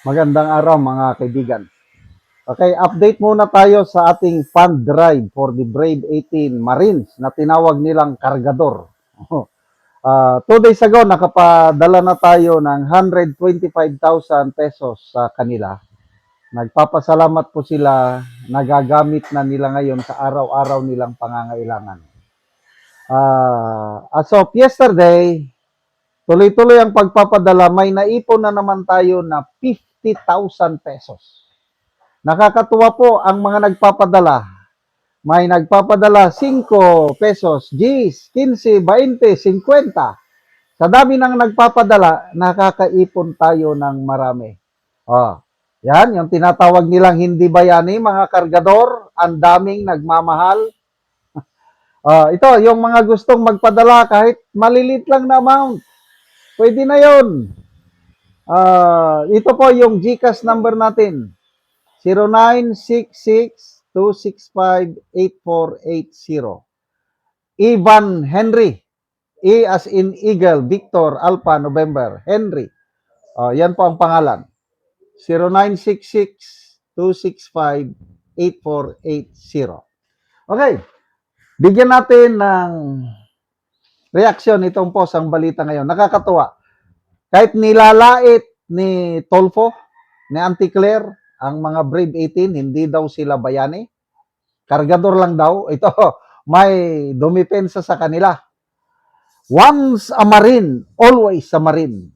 Magandang araw mga kaibigan. Okay, update muna tayo sa ating fund drive for the Brave 18 Marines na tinawag nilang Kargador. 2 days ago, nakapadala na tayo ng 125,000 pesos sa kanila. Nagpapasalamat po sila, nagagamit na nila ngayon sa araw-araw nilang pangangailangan. As of yesterday, tuloy-tuloy ang pagpapadala, may naipon na naman tayo na 50,000 pesos. Nakakatuwa po ang mga nagpapadala. May nagpapadala 5 pesos, 10, 15, 20, 50. Sa dami ng nagpapadala, nakakaipon tayo ng marami. Oh, yan, yung tinatawag nilang hindi bayani, mga kargador, ang daming nagmamahal. Ito, yung mga gustong magpadala kahit malilit lang na amount, pwede na yun. Ito po yung GCash number natin. 0966-265-8480. Ivan Henry. E as in Eagle, Victor, Alpha, November, Henry. Yan po ang pangalan. 0966-265-8480. Okay. Bigyan natin ng reaksyon itong post ang balita ngayon. Nakakatuwa. Kahit nilalait ni Tolfo, ni Auntie Claire, ang mga Brave 18, hindi daw sila bayani. Kargador lang daw. Ito, may dumipensa sa kanila. Once a Marine, always a Marine.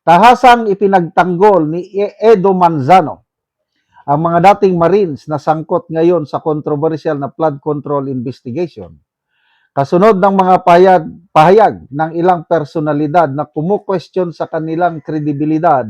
Tahasang ipinagtanggol ni Edo Manzano ang mga dating Marines na sangkot ngayon sa controversial na flood control investigation. Kasunod ng mga pahayag ng ilang personalidad na kumu-question sa kanilang kredibilidad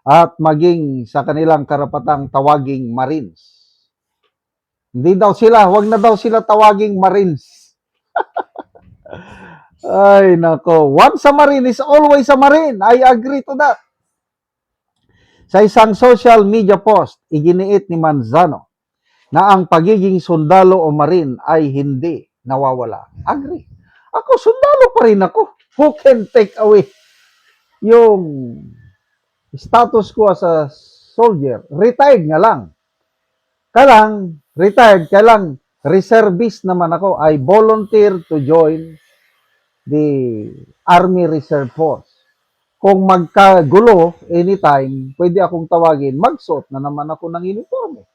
at maging sa kanilang karapatang tawaging Marines. Hindi daw sila, wag na daw sila tawaging Marines. Ay, nako. Once a Marine is always a Marine. I agree to that. Sa isang social media post, iginiit ni Manzano na ang pagiging sundalo o Marine ay hindi nawawala. Agree. Ako, sundalo pa rin ako. Who can take away yung status ko as a soldier? Retired nga lang. Kailang, retired, kailang reservist naman ako. I volunteer to join the Army Reserve Force. Kung magkagulo anytime, pwede akong tawagin, magsuot na naman ako ng uniforme.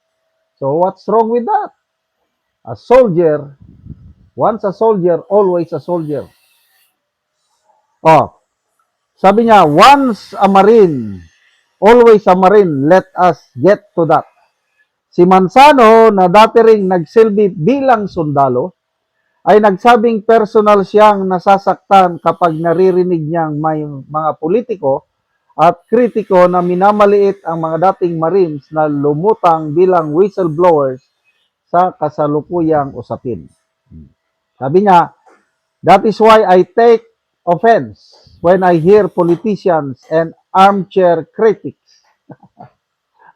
So what's wrong with that? A soldier, once a soldier, always a soldier. Sabi niya, once a Marine, always a Marine, let us get to that. Si Manzano, na dati ring nagsilbi bilang sundalo, ay nagsabing personal siyang nasasaktan kapag naririnig niyang may mga politiko at kritiko na minamaliit ang mga dating Marines na lumutang bilang whistleblowers sa kasalukuyang usapin. Sabi niya, that is why I take offense when I hear politicians and armchair critics.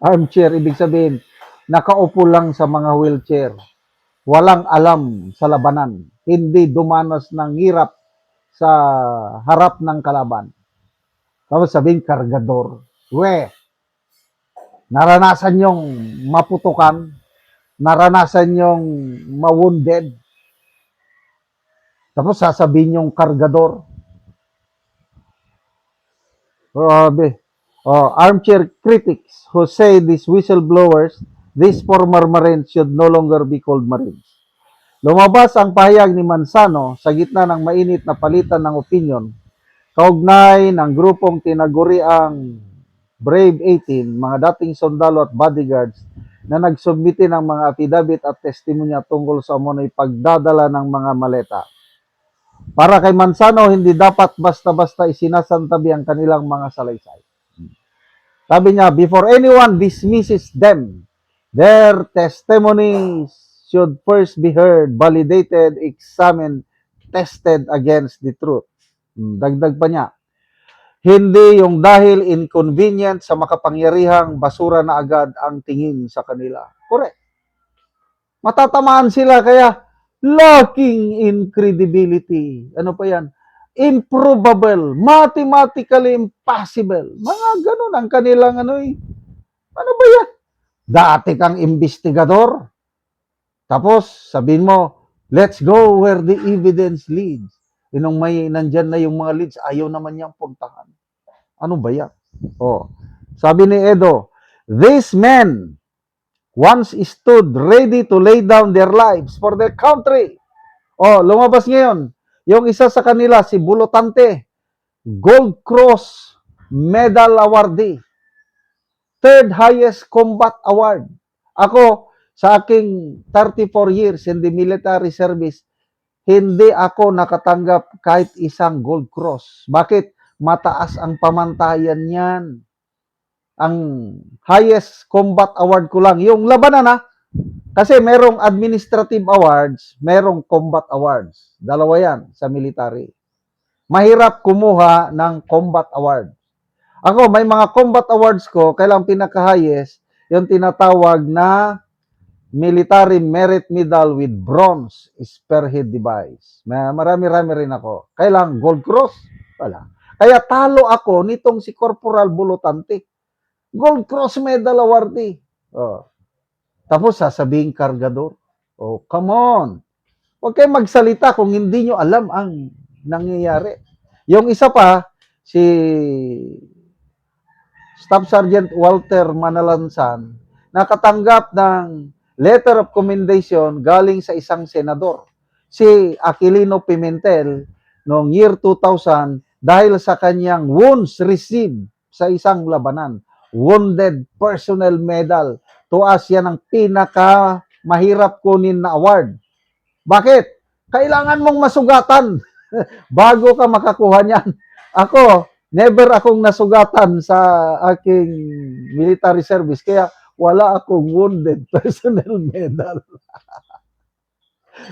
Armchair, ibig sabihin, nakaupo lang sa mga wheelchair. Walang alam sa labanan. Hindi dumanas ng hirap sa harap ng kalaban. Tapos sabihin, kargador. Naranasan yung maputukan, naranasan yung ma-wounded. Tapos sasabihin yung kargador. Armchair critics who say these whistleblowers, these former Marines should no longer be called Marines. Lumabas ang pahayag ni Manzano sa gitna ng mainit na palitan ng opinyon kaugnay ng grupong tinaguri ang Brave 18, mga dating sundalo at bodyguards na nagsubmiti ng mga affidavit at testimonya tungkol sa umunay pagdadala ng mga maleta. Para kay Manzano, hindi dapat basta-basta isinasantabi ang kanilang mga salaysay. Sabi niya, before anyone dismisses them, their testimonies should first be heard, validated, examined, tested against the truth. Dagdag pa niya, hindi yung dahil inconvenient sa makapangyarihang basura na agad ang tingin sa kanila. Correct. Matatamaan sila kaya lacking in credibility. Ano pa yan? improbable, mathematically impossible. Mga ganun ang kanilang ano eh. Ano ba yan? Dati kang investigador. Tapos, sabihin mo, let's go where the evidence leads. Yung may nandyan na yung mga leads, ayaw naman niyang puntahan. Ano ba yan? Oh, sabi ni Edo, these men once stood ready to lay down their lives for their country. Oh, lumabas ngayon. Yung isa sa kanila, si Bulutante, Gold Cross Medal awardee. Third highest combat award. Ako, sa aking 34 years in the military service, hindi ako nakatanggap kahit isang Gold Cross. Bakit? Mataas ang pamantayan niyan. Ang highest combat award ko lang, yung labanan na, kasi merong administrative awards, merong combat awards. Dalawa yan sa military. Mahirap kumuha ng combat award. Ako, may mga combat awards ko, kailang pinaka-highest, yung tinatawag na Military Merit Medal with Bronze Spearhead Device. Marami-rami rin ako. Kailang Gold Cross? Wala. Kaya talo ako nitong si Corporal Bulutante. Gold Cross Medal awardee. Oh. Tapos sasabihin kargador. Oh, come on. Huwag kayong magsalita kung hindi nyo alam ang nangyayari. Yung isa pa, si Staff Sergeant Walter Manalansan, nakatanggap ng letter of commendation galing sa isang senador, si Aquilino Pimentel, noong year 2000 dahil sa kanyang wounds received sa isang labanan. Wounded Personnel Medal. Tuas yan ang pinaka mahirap kunin na award. Bakit? Kailangan mong masugatan bago ka makakuha niyan. Ako, never akong nasugatan sa aking military service, kaya wala akong wounded personnel medal.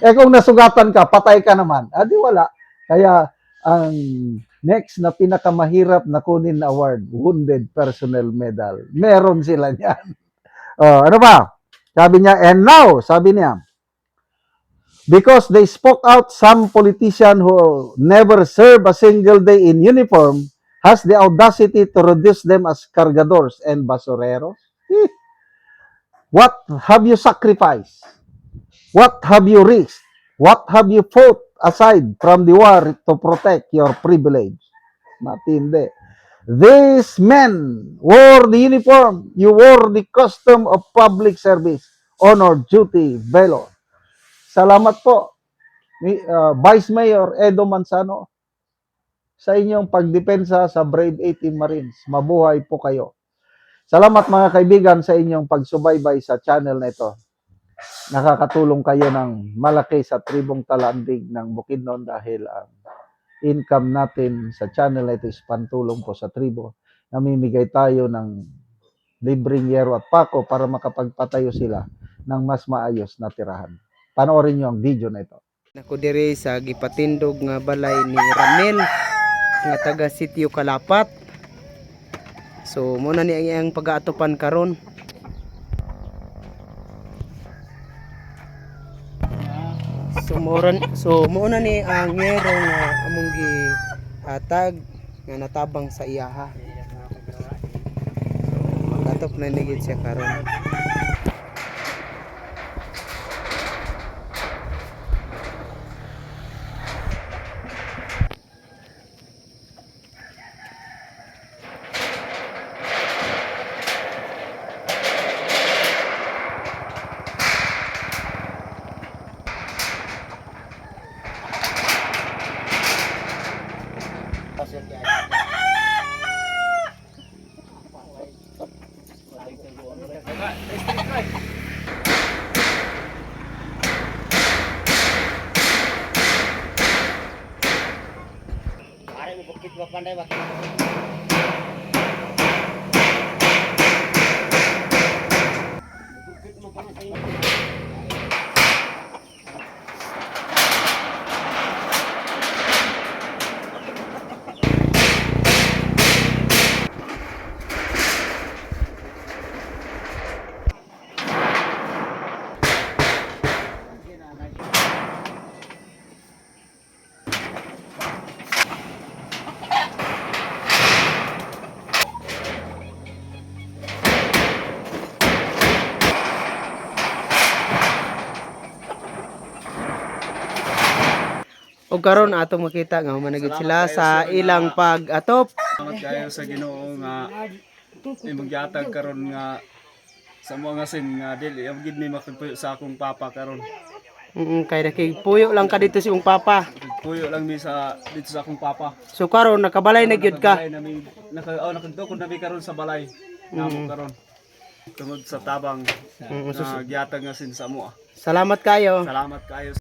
Kung nasugatan ka, patay ka naman. Di wala. Kaya ang next na pinakamahirap na kunin na award, wounded personnel medal. Meron sila niyan. Ano ba? Sabi niya, and now, sabi niya, because they spoke out, some politician who never served a single day in uniform has the audacity to reduce them as cargadores and basureros. What have you sacrificed? What have you risked? What have you fought aside from the war to protect your privilege? Matindi. These men wore the uniform. You wore the custom of public service, honor, duty, valor. Salamat po, Vice Mayor Edo Manzano, sa inyong pagdepensa sa Brave 18 Marines. Mabuhay po kayo. Salamat mga kaibigan sa inyong pagsubaybay sa channel na ito. Nakakatulong kayo ng malaki sa tribong Talandig ng Bukidnon dahil ang income natin sa channel na ito is pantulong po sa tribo. Namimigay tayo ng libreng yero at pako para makapagpatayo sila ng mas maayos na tirahan. Panoorin nyo ang video na ito. Ako dire sa gipatindog nga balay ni Ramel nga taga Sitio Kalapat. So mo na ni ang pag-aatopan karon. So mo na ni ang yero nga among gi atag nga natabang sa iyaha. Pag-atop na ni siya karon. O karon ato makita nga managid sila sa ilang pag-atop. Salamat kayo sa Ginoo nga imong gihatag karon nga sa mga sin nga dili ang gid mi makagpuyo sa akong papa karon. Kay nakigpuyo lang ka dito si iyong papa. Puyo lang mi sa dito sa akong papa. So karon nakabalay na gyud ka. Balay nami nakadukod nami karon sa balay. Namo karon. Tungod sa tabang na gihatag nga sin sa amo. Salamat kayo. Salamat kayo.